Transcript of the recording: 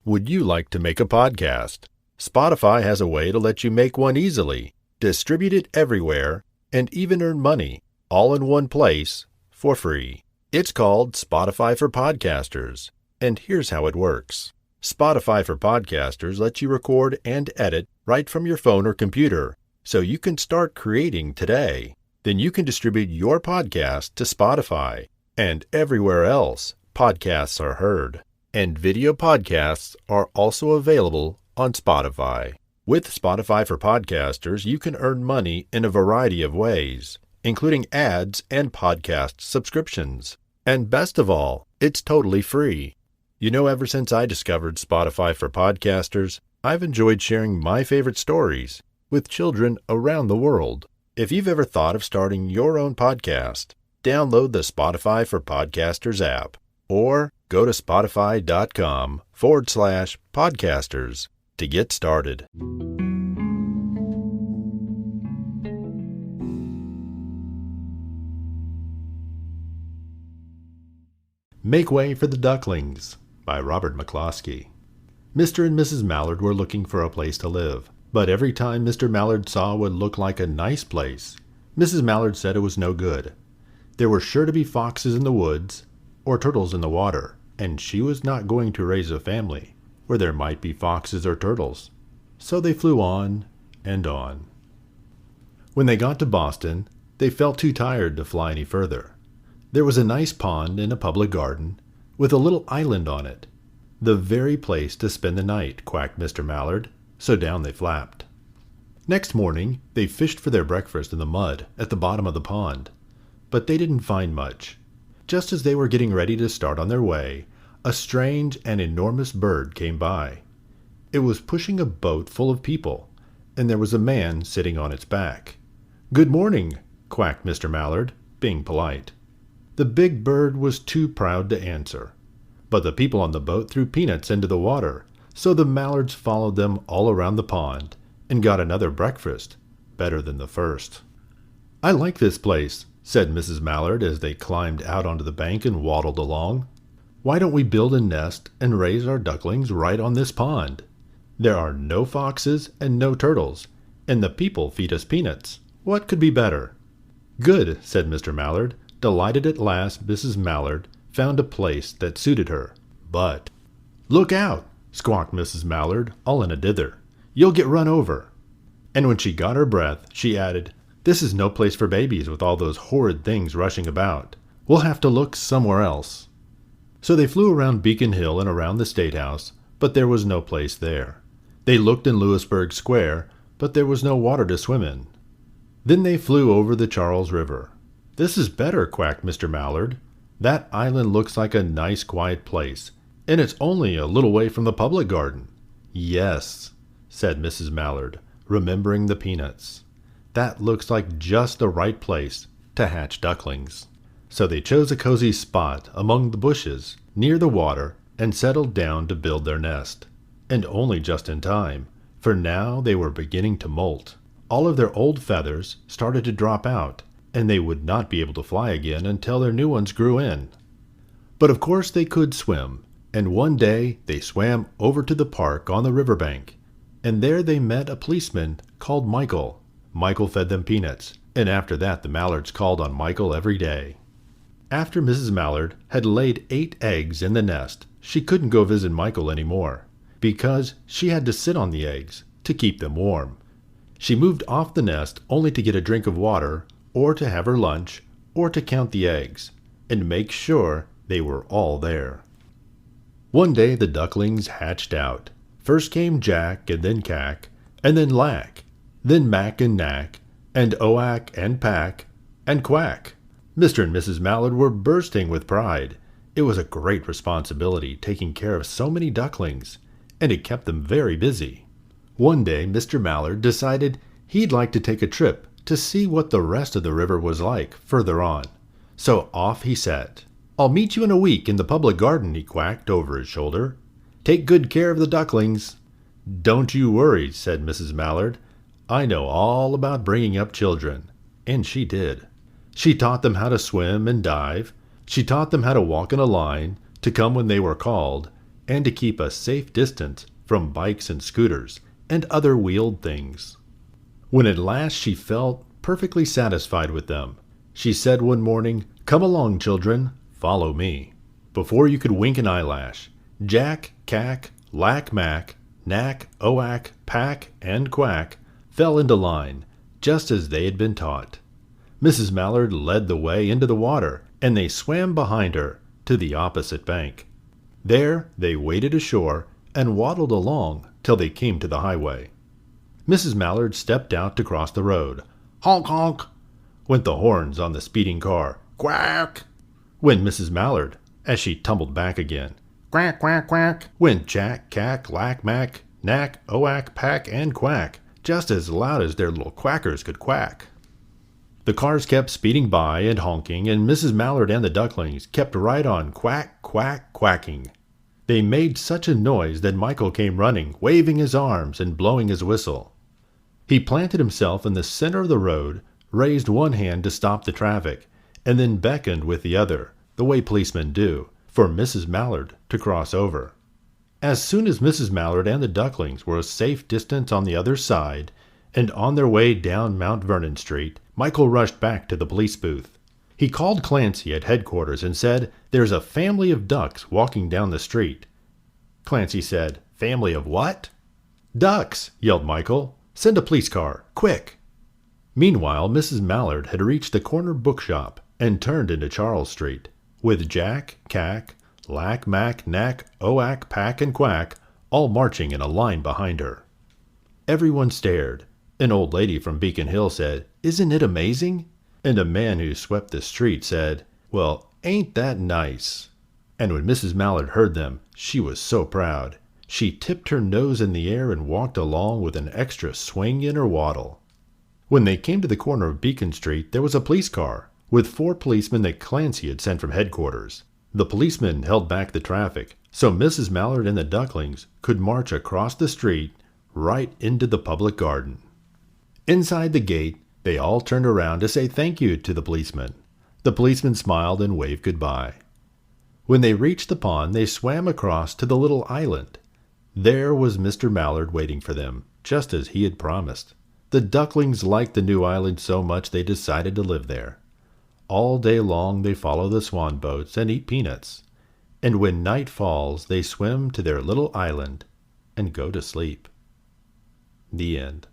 Would you like to make a podcast? Spotify has a way to let you make one easily, distribute it everywhere, and even earn money, all in one place, for free. It's called Spotify for Podcasters, and here's how it works. Spotify for Podcasters lets you record and edit right from your phone or computer, so you can start creating today. Then you can distribute your podcast to Spotify, and everywhere else podcasts are heard. And video podcasts are also available on Spotify. With Spotify for Podcasters, you can earn money in a variety of ways, including ads and podcast subscriptions. And best of all, it's totally free. You know, ever since I discovered Spotify for Podcasters, I've enjoyed sharing my favorite stories with children around the world. If you've ever thought of starting your own podcast, download the Spotify for Podcasters app or go to spotify.com/podcasters to get started. Make Way for the Ducklings by Robert McCloskey. Mr. and Mrs. Mallard were looking for a place to live, but every time Mr. Mallard saw what looked like a nice place, Mrs. Mallard said it was no good. There were sure to be foxes in the woods or turtles in the water, and she was not going to raise a family where there might be foxes or turtles. So they flew on and on. When they got to Boston, they felt too tired to fly any further. There was a nice pond in a public garden with a little island on it. The very place to spend the night, quacked Mr. Mallard, so down they flapped. Next morning, they fished for their breakfast in the mud at the bottom of the pond, but they didn't find much. Just as they were getting ready to start on their way, a strange and enormous bird came by. It was pushing a boat full of people, and there was a man sitting on its back. "Good morning," quacked Mr. Mallard, being polite. The big bird was too proud to answer, but the people on the boat threw peanuts into the water, so the Mallards followed them all around the pond and got another breakfast, better than the first. "I like this place," said Mrs. Mallard as they climbed out onto the bank and waddled along. "Why don't we build a nest and raise our ducklings right on this pond? There are no foxes and no turtles, and the people feed us peanuts. What could be better?" "Good," said Mr. Mallard, delighted at last Mrs. Mallard found a place that suited her. But, "Look out!" squawked Mrs. Mallard, all in a dither. "You'll get run over." And when she got her breath, she added, "This is no place for babies with all those horrid things rushing about. We'll have to look somewhere else." So they flew around Beacon Hill and around the State House, but there was no place there. They looked in Louisburg Square, but there was no water to swim in. Then they flew over the Charles River. "This is better," quacked Mr. Mallard. "That island looks like a nice quiet place, and it's only a little way from the public garden." "Yes," said Mrs. Mallard, remembering the peanuts. "That looks like just the right place to hatch ducklings." So they chose a cozy spot among the bushes near the water and settled down to build their nest. And only just in time, for now they were beginning to molt. All of their old feathers started to drop out, and they would not be able to fly again until their new ones grew in. But of course they could swim, and one day they swam over to the park on the riverbank, and there they met a policeman called Michael. Michael fed them peanuts, and after that the Mallards called on Michael every day. After Mrs. Mallard had laid 8 eggs in the nest, she couldn't go visit Michael anymore, because she had to sit on the eggs to keep them warm. She moved off the nest only to get a drink of water, or to have her lunch, or to count the eggs, and make sure they were all there. One day the ducklings hatched out. First came Jack, and then Cack, and then Lack, then Mack and Knack, and Oack and Pack, and Quack. Mr. and Mrs. Mallard were bursting with pride. It was a great responsibility taking care of so many ducklings, and it kept them very busy. One day Mr. Mallard decided he'd like to take a trip to see what the rest of the river was like further on. So off he set. "I'll meet you in a week in the public garden," he quacked over his shoulder. "Take good care of the ducklings." "Don't you worry," said Mrs. Mallard. "I know all about bringing up children." And she did. She taught them how to swim and dive. She taught them how to walk in a line, to come when they were called, and to keep a safe distance from bikes and scooters and other wheeled things. When at last she felt perfectly satisfied with them, she said one morning, "Come along, children, follow me." Before you could wink an eyelash, Jack, Cack, Lack, Mack, Knack, Oack, Pack, and Quack fell into line, just as they had been taught. Mrs. Mallard led the way into the water, and they swam behind her to the opposite bank. There they waded ashore and waddled along till they came to the highway. Mrs. Mallard stepped out to cross the road. Honk, honk, went the horns on the speeding car. Quack, went Mrs. Mallard as she tumbled back again. Quack, quack, quack, went Jack, Cack, Lack, Mack, Knack, Oack, Pack, and Quack, just as loud as their little quackers could quack. The cars kept speeding by and honking, and Mrs. Mallard and the ducklings kept right on quack, quack, quacking. They made such a noise that Michael came running, waving his arms and blowing his whistle. He planted himself in the center of the road, raised one hand to stop the traffic, and then beckoned with the other, the way policemen do, for Mrs. Mallard to cross over. As soon as Mrs. Mallard and the ducklings were a safe distance on the other side, and on their way down Mount Vernon Street, Michael rushed back to the police booth. He called Clancy at headquarters and said, "There's a family of ducks walking down the street." Clancy said, "Family of what?" "Ducks," yelled Michael. "Send a police car, quick." Meanwhile, Mrs. Mallard had reached the corner bookshop and turned into Charles Street, with Jack, Cack, Lack, Mack, Knack, Oack, Pack, and Quack all marching in a line behind her. Everyone stared. An old lady from Beacon Hill said, "Isn't it amazing?" And a man who swept the street said, "Well, ain't that nice?" And when Mrs. Mallard heard them, she was so proud. She tipped her nose in the air and walked along with an extra swing in her waddle. When they came to the corner of Beacon Street, there was a police car, with 4 policemen that Clancy had sent from headquarters. The policemen held back the traffic, so Mrs. Mallard and the ducklings could march across the street right into the public garden. Inside the gate, they all turned around to say thank you to the policeman. The policeman smiled and waved goodbye. When they reached the pond, they swam across to the little island. There was Mr. Mallard waiting for them, just as he had promised. The ducklings liked the new island so much they decided to live there. All day long they follow the swan boats and eat peanuts. And when night falls, they swim to their little island and go to sleep. The end.